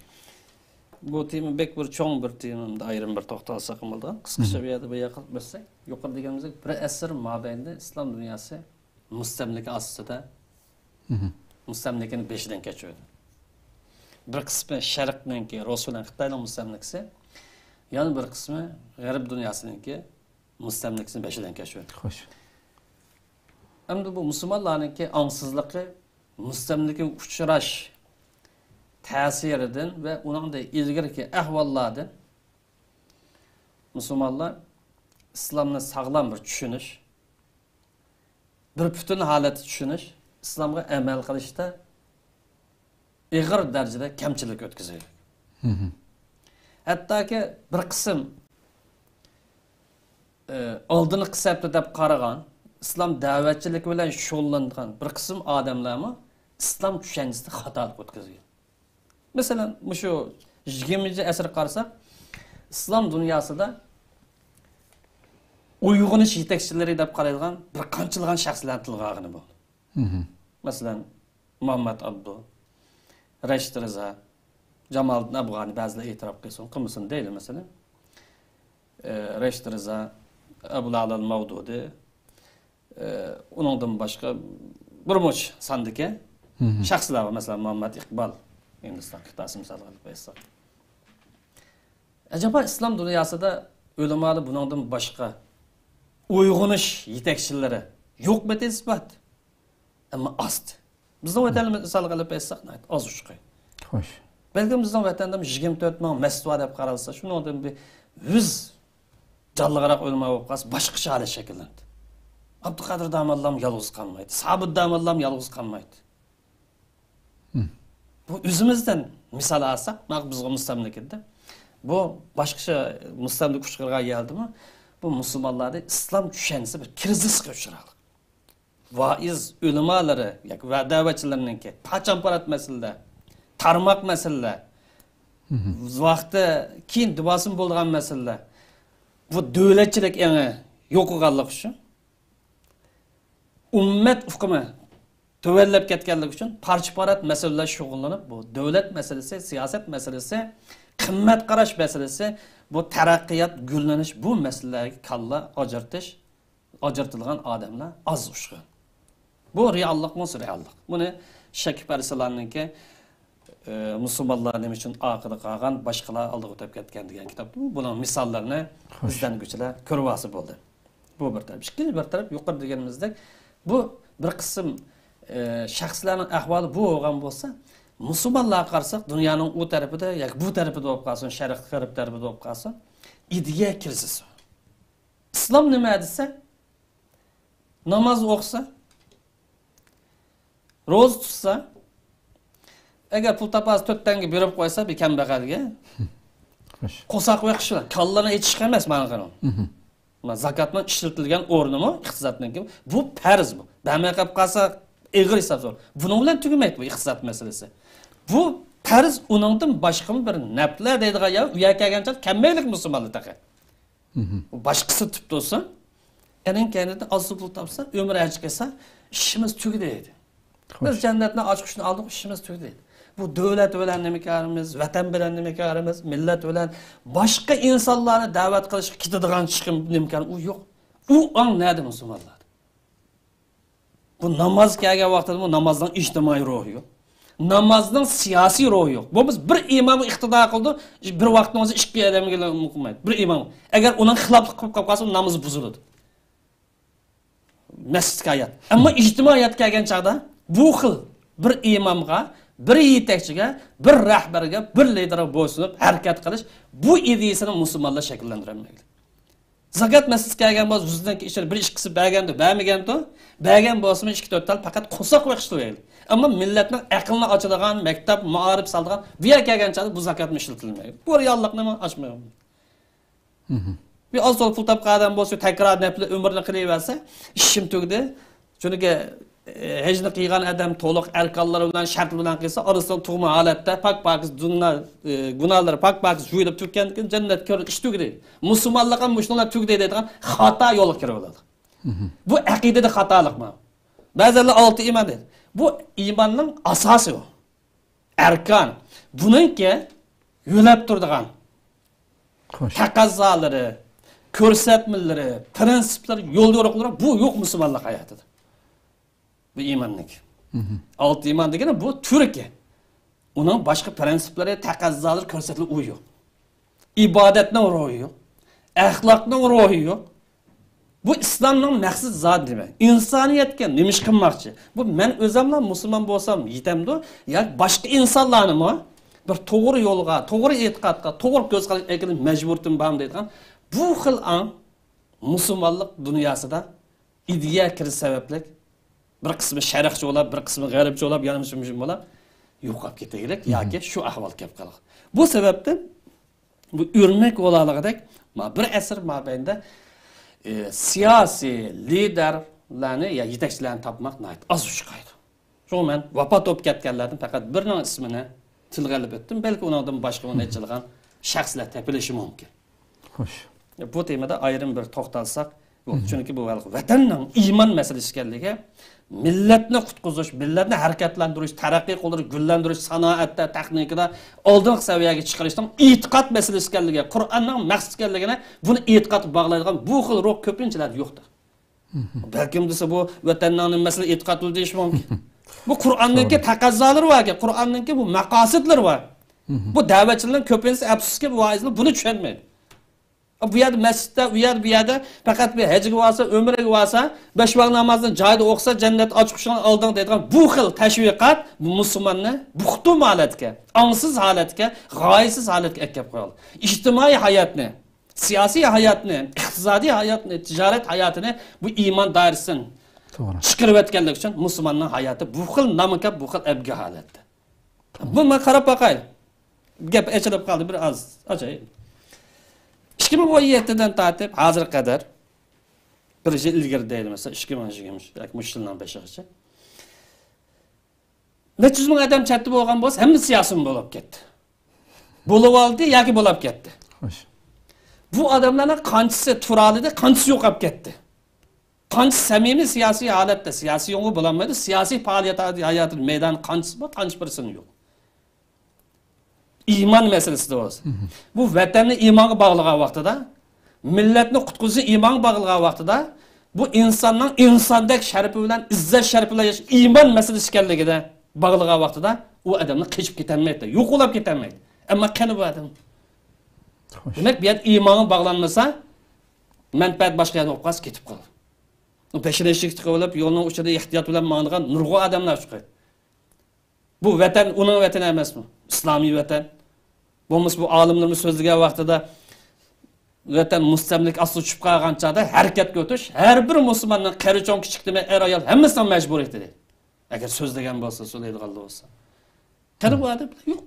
Bu tema bek bir cho'ng bir temada ayrim bir to'xtalsak bo'ldi. Qisqacha bu yerda bayaqib bilsak, yuqori deganimizda bir asr mobaynida islom dunyosi mustamlika ostida mustamlikani beshidan kechirdi. Bir qismi sharqninki, Rus bilan Xitoyning mustamlikasi, yana bir qismi g'arb dunyosiningki mustamlikasini beshidan kechirdi. Xo'sh. Hamda bu musulmonlarningki angsizligi, mustamlikaga uchrash ta'siridan ve uningda ilgirki ahvollardan musulmonlar islomni sog'lom bir tushunish, bir butun holatda tushunish, islomga amal qilishda ig'ir darajada kamchilik o'tkazadi. Hattoki bir qism oldini qisabda deb qaragan İslam da'vatchiligi bilan shug'ullangan bir qism odamlarmi islom tushanchisida xatolik o'tkazgan. Mesela şu 20. asr qarasak, islom dunyosida uyg'unish yetakchilari deb qaralgan bir qanchalar shaxslar tilga olgani bo'ldi. Masalan, Muhammad Abdu, Rashid Riza, Jamoliddin Afg'oniy ba'zilar e'tirof qilsin, qilmasin deydi masalan. Rashid Riza, Abul Ala al-Mawdudi, uningdan boshqa bir moch sondagi shaxslar var. Mesela Muhammad Iqbal, Hindiston qit'asi misol qilib qo'ysak. Acaba islom dunyosida o'limalar buningdan boshqa uyg'unish yetakchilari yo'qmi desbat? Ammo ast. Bizning vatanimiz misol qilib qo'ysak, oz ushqay. Xo'sh. Balki bizning vatanda 24 ming masjid deb qaralsa, shuningdan bir 100 jonliroq o'lma bo'lib qolsa, boshqacha holat shakllandi. Abduqadir Damallam yalğız qalmaydi. Sabit Damallam yalğız qalmaydi. Bu özümüzden misal alsak, bizga mustamlikada. Bu başqa mustamlik kuchlarga geldimi? Bu musulmonlarda islom tushunchasi bir krizisga uchradi. Vaiz ulamoları, yoki va da'vatchilarningki pachamparat masala, tarmoq masala, vaqtda keyin dubosim bo'lgan masala. Bu davlatchilik yangi yo'qolganlik uchun ummat hukmi tövellep ketganlik uchun parcha-parat masalalar shug'ullanib, bu davlat masalasi, siyosat masalasi, qimmat qarash masalasi, bu taraqqiyot, gullanish, bu masalalarga kalla ajratilgan odamlar az ushgan. Bu reallik mos reallik. Buni Shakib Arslonninki musulmonlar nima uchun oqida qolgan, boshqalar oldiga o'tib ketgan degan kitob. Buning misollarini bizdan guchilar ko'rib olsa bo'ldi. Bu bir taraf. Ikkinchi bir taraf yuqori deganimizdek, bu bir qism shaxslarning ahvoli bu bo'lgan bo'lsa, musulmonlarga qarasak, dunyoning u tarafida yoki bu tarafida bo'lib qolsin, sharq g'arb tarafida bo'lib qolsin, ideya krizisi. Islom nima desa, namoz o'qisa, ro'za tutsa, agar pul topasa 4 tanga berib qo'ysa bir kambag'alga, qo'saq o'qishlar, kallani aytish emas mana qaron. Zakatning ishlatilgan o'rnimi, iqtisodniki bu farz bu. Bamay qilib qolsa eg'ir hisob zo'r. Buning bilan tugamaydi bu iqtisod masalasi. Bu farz uningdan boshqa bir naflar deydigan ya, u yerga kelgancha kammaylik musulmonlar taqa. Boshqasi tip bo'lsa, ening kendida oz pul topsa, umr ajib kelsa, ishimiz tugaydi. Biz jannatni ochishni oldik, ishimiz tugaydi. Bu davlat bilan nima karimiz, vatan bilan nima karimiz, millat bilan boshqa insonlarni da'vat qilishga ketadigan chiqim nimkan u yo'q. U ang nada musulmonlar. Bu namoz kelgan vaqtida bu namozning ijtimoiy ruhi yo'q. Namozning siyosiy ruhi yo'q. Bu biz bir imom iqtido qildi, bir vaqtning o'zi ikki odamga muqimmaydi. Bir imom. Agar uning xiloflik qilib qolsa, namoz buziladi. Masjidga hayat. Ammo ijtimoiyat kelgan chaqda bu xil bir imomga, bir yetakchiga, bir rahbarga, bir liderga bo'ysunib harakat qilish bu ideyasini musulmonlar shakllantirmaydi. Zakat masjidga kelgan bo'lsa, bizdan ishlar bir ikkisi berganda, bermaganda, bergan bo'lsa 2-4 tal faqat qo'saq vaqishlaydi. Ammo millatning aqlini ochadigan maktab, ma'arif saldigan bu yerga kelgancha bu zakatni ishlatilmaydi. Bu reallikni ochmaydi. Bir az pul topgan odam bo'lsa, takror nafli umrni qilaversa, ishim tugdi. Chunki hecni qilgan adam to'liq arkonlar bilan shart bilan qilsa, orasidan tug'ma holatda pak-pakiz gunohlar pak-pakiz yuyilib turgan jannat ko'rib ish tugdi. Musulmonlar ham mushunlar tugdi deydigan xato yo'lga kirib oladi. Bu aqidada xatolikmi? Ba'zilar 6 iymon deydi. Bu iymonning asosi u. Arkan. Buningki yo'lab turadigan taqozzolari, ko'rsatmalari, prinsiplar, yo'l yo'riqlari bu yo'q musulmonlar hayotida. Bu iymonlik. 6 iymon degani bu turki. Uning boshqa prinsiplari, taqozzolari, ko'rsatmalar u yo'q. Ibodatning ruhi yo'q. Axloqning ruhi yo'q. Bu islomning maqsad zot demak. İnsaniyatga nima ish qilmoqchi? Bu men o'zimla musulmon bo'lsam yetamdi, yoki boshqa insonlarni bir to'g'ri yo'lga, to'g'ri e'tiqodga, to'g'ri ko'z qilish ekilib majburtim bam deydigan bu xil an musulmonlik dunyosida ideya kirish sababli bir qismi sharqchi bo'lib, bir qismi g'arbchi bo'lib, yanimcha bo'lib yo'qolib ketaylik yoki shu ahvol kelib qoladi. Bu sababdan bu o'rnak bo'laligidek bir asr mobaynida siyosiy liderlarni ya yetakchilarni topmoq az chiqadi. Shu men vafot bo'lib ketganlardan faqat birining ismini tilga olib o'tdim. Balki undan boshqa o'naychilagan shaxslar topilishi mumkin. Xo'sh. Bu temada ayrim bir to'xtalsak, chunki bu vatanning iymon masalasi ekanligi, millatni qutqizish, millatni harakatlantirish, taraqqiy qildirish, gullantirish, sanoatda, texnikada oldingi saviyaga chiqarishdan e'tiqod masalasi ekanligi, Qur'onning maqsad ekanligini, buni e'tiqod bog'laydigan bu xil ruh ko'pinchalar yo'qdir. Balkim desa bu vatanning masalasi e'tiqod deyish mumkin. Bu Qur'onningki taqozzolari va Qur'onningki bu maqosidlar va bu da'vatchilarning ko'pincha afsuski bu vaizlar buni tushunmaydi. Bu yerda masjidda, bu yerda faqat bir hajga olsa, umraga olsa, 5 vaqt namozni joyida o'qisa, jannat ochiqishini oldin deydigan bu xil tashviqot bu musulmonni buxtum holatga, ongsiz holatga, g'oyasiz holatga olib qo'yadi. Ijtimoiy hayotni, siyosiy hayotni, iqtisodiy hayotni, tijorat hayotini bu iymon doirasidan chiqarib o'tganlik uchun musulmonning hayoti bu xil namika, bu xil abga holatda. Buni qarab boqaylik. Gap açılıp kaldı bir az. Acayip. 2017'den tartib hozirga qadar bir yil ilgari deydi mesela 2020 yoki mush yildan beshig'icha necha yuz ming odam chatda bo'lgan bo'lsa hamma siyosiy bo'lib ketdi. Bo'lib oldi yoki bo'lib ketdi. Xo'sh. Bu odamlarning qanchasi turalida, qanchasi yo'qolib ketdi. Qancha samimiy siyosiy holatda, siyosiy yo'ngi bo'lolmaydi, siyosiy faoliyat hayoti maydon qanchasi bor, qancha birisini yo'q. İman meselesi de olsun. Bu vatanni imanı bağlayan vaxtida, milletni qutquzi iman bağlayan vaxtida, bu insanın insandek şerifi bilen, izzet şerifi bilen iman meselesi ekanligida bağlayan vaxtida, o adamni keçip ketenmeydi, yok olup ketenmeydi. Ama qani bu adam? Demek bir imanı bağlanmasa, menfaat başka yerden olmaz, ketip kalır. O peşine eşik olup, yolunun uçada ihtiyat bilen mağlayan nurgu adamlar çıkıyor. Bu vatan, onun vatanı emas mı? İslami vatan. Bu alimlerimiz sözlüge vaxtida vatan mustamlik aslı uçup kalgan çağda hareket götüş, her bir Müslümanın qari cho'ng kichikdimi er ayol hammasidan mecbur etdi. Eğer sözlegen bo'lsa, so'laydigan bo'lsa. Qani bu adam yo'q.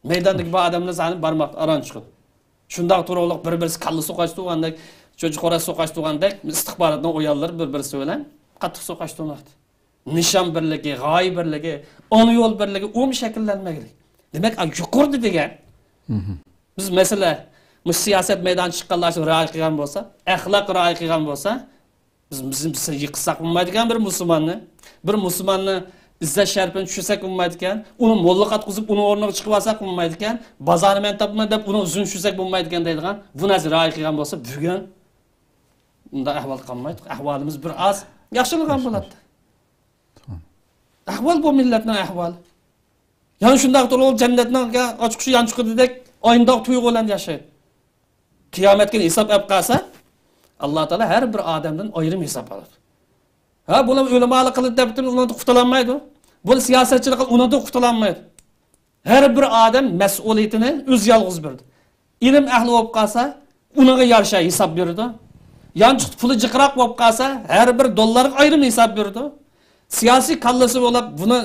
Meydandagi bu adamlar sani barmoq aran chiqib. Shundoq turiblar bir-birisi kallı so'qash turgandek, çocuk orası so'qash turgandek, istihbaratdan o'yallar bir-birisi bilan qattiq so'qash turmoqdi. Nishon birligi, g'oya birligi, ona yo'l birligi u shakllanmagan. Demek yuqordi degan. Biz mesela bu siyaset meydan chiqqanlar uchun rioya qilgan bo'lsa, axloq rioya qilgan bo'lsa, biz yiqsak bo'lmaydigan bir musulmonni izzat sharafini tushirsak bo'lmaydigan, uni mo'lla qatqizib, uni o'rniga chiqib olsak bo'lmaydigan, bozorni men topman deb uni uzun tushirsak bo'lmaydigan deydigan, bu narsa rioya qilgan bo'lsa, bugun unda ahvol qolmaydi. Ahvolimiz bir oz yaxshilangan bo'ladi. Ahvol bu milletning ahvoli. Yani şundak dolu cennetten açık şu yançık dedek oyundak tuygulan yaşayın. Kıyamet günü hesap yap kalsa Allah Teala her bir adamdan ayrım hesap alır. Ha bunu ölümalı kılıp debitini ona da kurtulanmaydı. Bunu siyasetçilik kılıp ona da kurtulanmaydı. Her bir adam mesuliyetini öz yalğız verdi. İlim ehli olup kalsa ona yarışa hesap verdi. Yançık pulu cıkırak olup kalsa her bir dolarlık ayrım hesap verdi. Siyasi kallası olup buna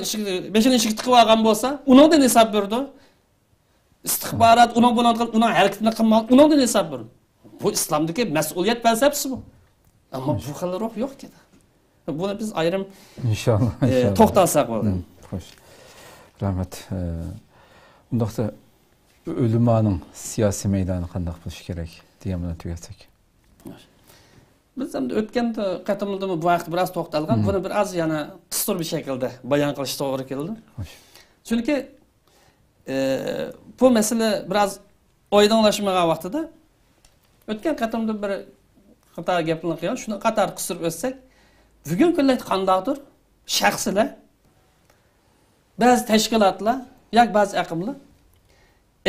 beşinin şık tıkı vargan bolsa, onun da hesap verdi. İstihbarat, onun hareketini kılmak, onun da hesap verdi. Bu İslam'daki mesuliyet felsefesi bu. Ama bu kadar ruh yok ki. Buna biz ayrım İnşallah. toxtalsak olur. Hoş. Rahmet. Undaqda ölümanın siyasi meydanı qandaq bo'lishi kerak degan bilan tugatsak. Biz hem de ötken katılımda bu vakit biraz toxtalgan, bunu biraz yana kısır bir şekilde bayan qilish to'g'ri keldi. Çünkü bu mesele biraz oydinlashmagan vaqtida ötken katılımda bir qator gaplarni qilgan, shuni qator qisib o'tsak, bugun kunlar qandaqdir? Shaxslar, ba'zi tashkilotlar, yoki ba'zi aqimlar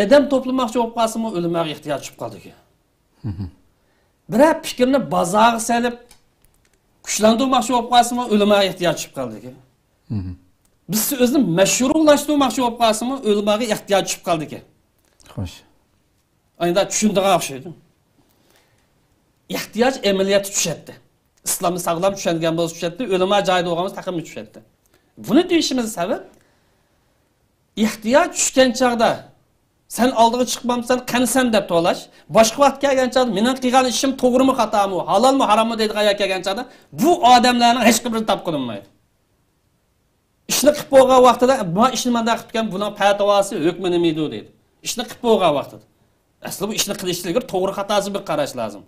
odam to'plamoqchi bo'lib qolsa-mu o'limga ehtiyoj tushib qoldi. Birer fikrini bazağı selip güçlendirmekçi olup kalsın ölüme ihtiyaç çıkıp kaldı ki. Biz özünü meşrulaştırmakçı olup kalsın ölüme ihtiyaç çıkıp kaldı ki. Hoş. Aynı düşündüğü akşaydı. İhtiyaç emeliyatı düşetti. İslam'ı sağlam düşengen boz düşetti. Ölüme cahil olmamız takımı düşetti. Bunu değişimiz sebep ihtiyaç düşken çağda sen aldığı çıkmamsan kansan dep dolaş. Başka vaqt kelgan çağda mening qilgan ishim to'g'rimi xatomi, halolmi harommi deydigan aya kelgan çağda bu odamlarning hech birini topib qo'yilmaydi. Ishni qilib bo'lgan vaqtida bu ishni menda qilib ketgan buning fatvosi hukmi nima edi deydi. Ishni qilib bo'lgan vaqtida. Asli bu ishni qilishlikka to'g'ri xatosi bir qarash lozim.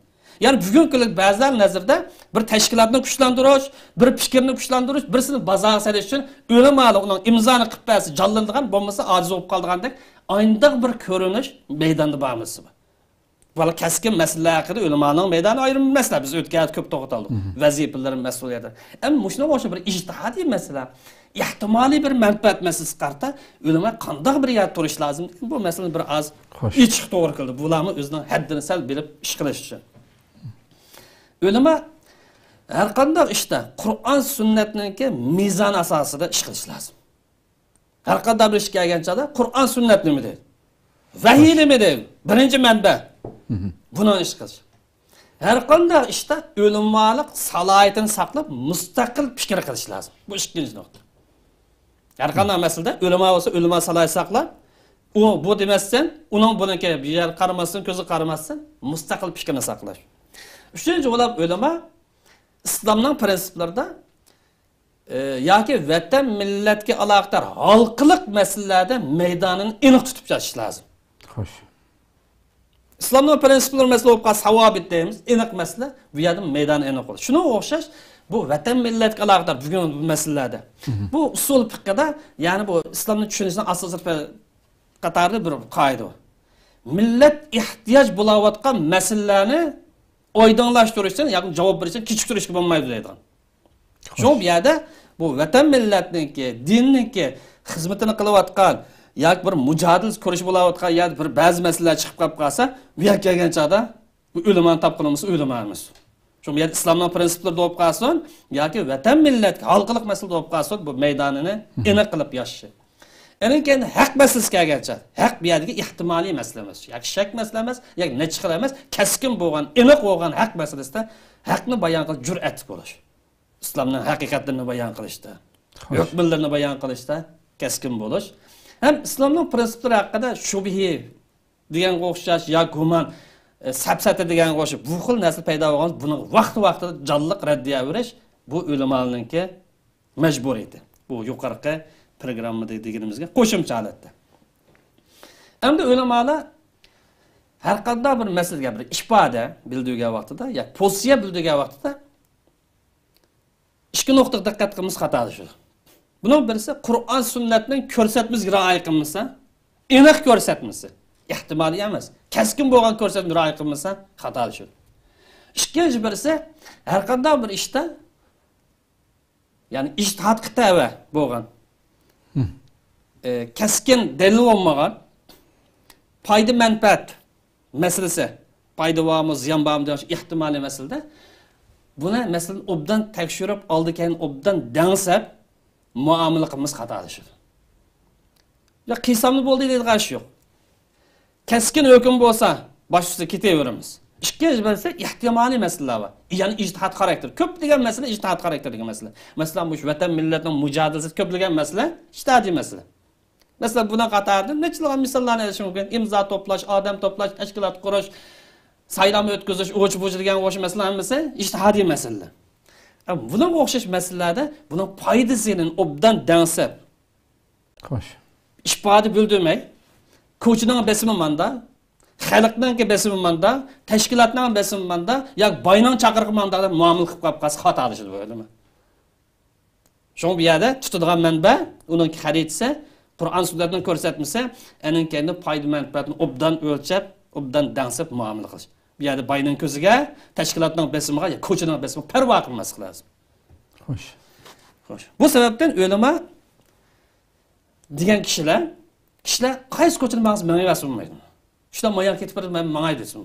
Yani bugungi kunda ba'zilar nazarda bir tashkilotni kuchlantirish, bir fikrni kuchlantirish, birisini bazaga solish uchun o'limali uning imzoni qilib bersa, jonlanadigan bo'lmasa ojiz bo'lib qoldigandek aynıdaq bir ko'rinish maydonda bormisi bu. Valla keskin meseleler haqida o'limaning maydoni ayrim mesele biz o'tgan ko'p to'xtaldik. Vazifalarning mas'uliyati. Ammo shuna o'sha bir ijtihodiy masala, ehtimoliy bir manfaat masalasi qarta o'lima qanday bir yer turish lozim. Bu masalani bir oz ichiq to'g'ri qildi. Bularni o'zining haddini sal bilib ish qilish uchun. O'lima har qanday ishda Qur'on sunnatniki mizon asosida ish qilish lozim. Her kadar bir iş gelgen çağda Kur'an sünnet mi değil? Vahiy mi değil? Birinci menbe. Buna iş kılış. Her kadar işte ölümmalık salayetini saklayıp müstakil fikir kılış lazım. Bu ikinci nokta. Her qanday meselede ölüme olsa ölüme salay saklar. O bu demezsen, onun bununki bir yer qaramasın, gözü qaramasın, müstakil fikrini saklaş. Üçüncü olab ölüme İslam'ın prensiplerinde yoki vatan millatga aloqador halqiliq masalalarda meydanini aniq tutib chiqish lozim. Xo'sh. İslam'ın prensipleri mesela olib qolsa savobit deymiz, aniq masala, bu yerda maydon aniq bo'ladi. Shunga o'xshash bu vatan millatga aloqador bugun bu masalalarda. Bu usul fiqhida, ya'ni bu İslamning tushunishning asosiy qatorida bir qoida bor. Millat ehtiyoj bo'layotgan masalalarni oydinlashtirish uchun, ya'ni javob berish uchun kechiktirishga bo'lmaydi deydigan. Shu bu yerda bu vatan millatniki, dinniki xizmatini qilayotgan yoki bir mujodil ko'rish bo'layotgan yoki bir ba'zi masalalar chiqib qolib qolsa, bu yerga kelgan chog'da bu o'limani topqinimiz o'limamiz. Shu yerda islomning prinsiplari bo'lib qolsin yoki vatan millatga xalqiliq masala bo'lib qolsin, bu maydonini aniq qilib yashashi. Enin kendi haq meselesi kelgancha, haq bu yerdagi ehtimoliy masala emas, yoki shak masala emas, yoki nechiqil emas, keskin bo'lgan, aniq bo'lgan haq masalasida haqni bayon qilish jur'at bo'lish. İslamning haqiqatlarini bayon qilishda, hukmlarini bayon qilishda keskin bo'lish. Hem İslamning prinsiplari haqida shubhi deganga o'xshash yoki gumon, sapsata deganga o'xshash bu xil narsa paydo bo'lgan, buni vaqti-vaqtida jonliq raddiya berish bu ulamolarningki majburiyati. Bu yuqorqi programmada deganimizga qo'shimcha holatda. Endi ulamolar har qanday bir masalaga bir ifoda bildirgan vaqtida yoki pozitsiya bildirgan vaqtida ikki nuqtaga diqqat qilamiz xatosi shu. Bunun birisi Qur'on sunnatning ko'rsatmasiga rioya qilmasa, aniq ko'rsatmasi, ehtimoliy emas, keskin bo'lgan ko'rsatmaga rioya qilmasa, xatosi shu. Ikkinchi birisi har qanday bir ishda ya'ni ijtihod qitava bo'lgan. Keskin delil olmagan payda manfaat meselesi, payda varmı, ziyan var mı diye ihtimali meselede buna mesela obdan tekşürüp aldıkken obdan dengsep muamele kılmız hatalıdır. Ya kısamlı bol değil karşı yok. Keskin hüküm olsa başüstü kiteverimiz. İkinci birisi ihtimali meseleler var. Yani ictihat karakter. Köp degen mesele ictihat karakter degen mesele. Mesela bu vatan milletinin mücadelesi köp degen mesele ictihadi mesele. Mesela buna qatarda neçilik misallarni aytishim mumkin. İmza toplash, odam toplash, tashkilot qurish, saylom o'tkazish, o'ch-bo'ch degan o'sha masalalar hamasi ijtihodiy masalalar. Bunga o'xshash masalalarda buni foydasini obdan dansab. Xo'sh. Ifoda bildirmay, ko'chining besimi manda, xalqning besimi manda, tashkilotning besimi manda, yoki boyning chaqirig'i manda muomala qilib qolib qolsa xatodir bo'ladimi? Shu bu yerda tutadigan manba, uning xaritasi Kur'an sünnetini ko'rsatmasa, enin kendi payda manfaatini obdan o'lchab, obdan dansab muomala qilish. Bu yerda boyning ko'ziga, tashkilotning besimiga, yoki ko'chining besimiga parvo qilmaslik lozim. Xo'sh. Xo'sh. Bu sababdan o'lima degan kishilar qaysi ko'chani ma'qul menga bo'lmaydi. Shular moyan ketib borib men mangay desin.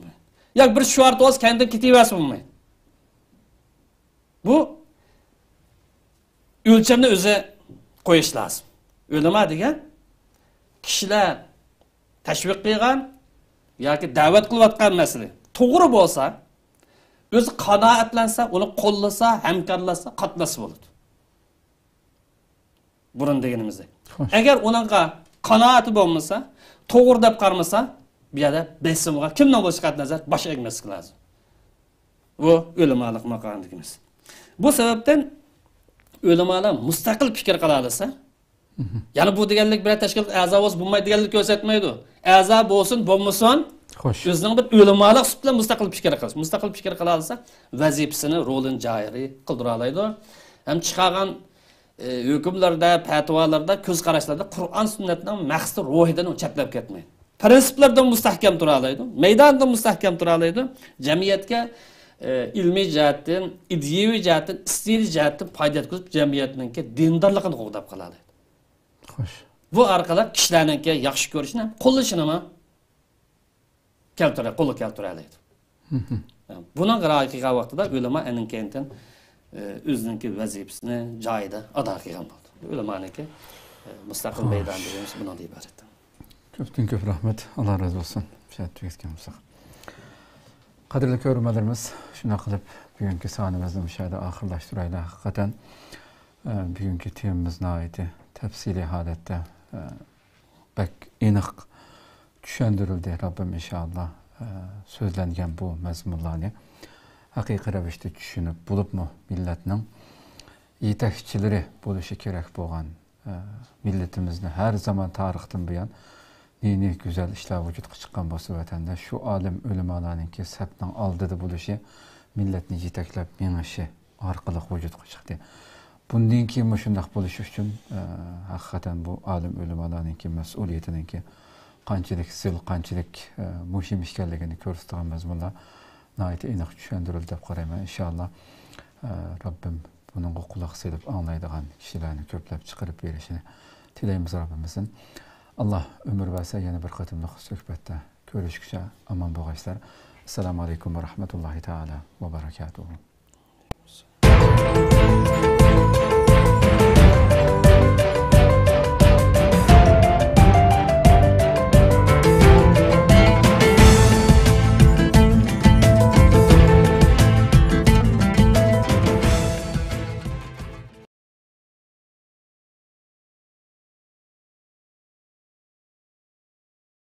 Yoki bir shuart o'z kendidan ketaversa bo'lmaydi. Bu o'lchamni o'zi qo'yish lozim. O'lima degan kishilar tashviq qilgan yoki da'vat qilayotgan masala to'g'ri bo'lsa, o'zi qanoatlansa, uni qo'llasa, hamkorlasa, qatnasa bo'ladi. Burun deganimizda. Agar uninga qanoati bo'lmasa, to'g'ri deb qarmasa, bu yerda besimga kimdan bo'lishiga nazar bosh egmaslik lozim. Bu o'limalik maqom deymiz. Bu sababdan o'limalar mustaqil fikr qila olsa, yani bu deganlik bir tashkilot a'zo bo'lsa bo'lmaydi deganlik ko'rsatmaydi. A'zo bo'lsin, bo'lmasin, xo'sh, o'zining bir o'limalik sut bilan mustaqil fikr qilsa, mustaqil fikr qila olsa, vazifasini, rolini joriy qildira oladi. Ham chiqargan hukmlarda, fatvolarda, ko'z qarashlarda Qur'on sunnatning maqsadi ruhidan chaplab ketmaydi. Prinsiplardan mustahkam tura oladi, maydonda mustahkam tura oladi, jamiyatga ilmiy jihatdan, ideologiy jihatdan, istiliy jihatdan foyda yetkazib, jamiyatning dindorligini qo'llab qoladi. Xo'sh. Bu orqali kishilarning yaxshi ko'rishini, qo'llashini keltira oladi. Buning rioya qilgan vaqtida ulamo aning kentin o'zining vazifasini joyida ado qilgan bo'ldi. Ulamoniki mustaqil maydon deymiz, bundan iborat. Ko'p rahmat. Alloh razı olsun. Qadrli ko'ruvchilarimiz, shuna qilib bugungi sonimizni bu yerda oxirlashtiraylik. Haqiqatan bugungi temamizga oid tefsili halette pek aniq tushundirildi. Rabbim inşallah sözlengen bu mezmunlarni haqiqiy ravishda tushunib bo'libmi millatning yetakchileri bo'lishi kerak bo'lgan milletimizni her zaman tarixdan buyon ne güzel işler vücutga chiqqan bo'lsa vatanda shu olim ulamolarninki sapning oldida bo'lishi millatni yetaklab mengishi orqali vücutga chiqdi. Bundan keyin shunday bo'lishi uchun haqiqatan bu olim ulamolarninki mas'uliyatiniki qanchalik sil, qanchalik muhim ekanligini ko'rsatgan mazmunlar nihoyat aniq tushuntirildi deb qarayman. Inshaalloh Rabbim bunun quloq selib anglaydigan kishilarni ko'plab chiqarib berishini tilaymiz Rabbimizdan. Allah ömür verse yana bir qatimliq suhbatda ko'rishguncha aman bo'lg'aysizlar. Assalomu alaykum va rahmatullohi taala va barakatuh.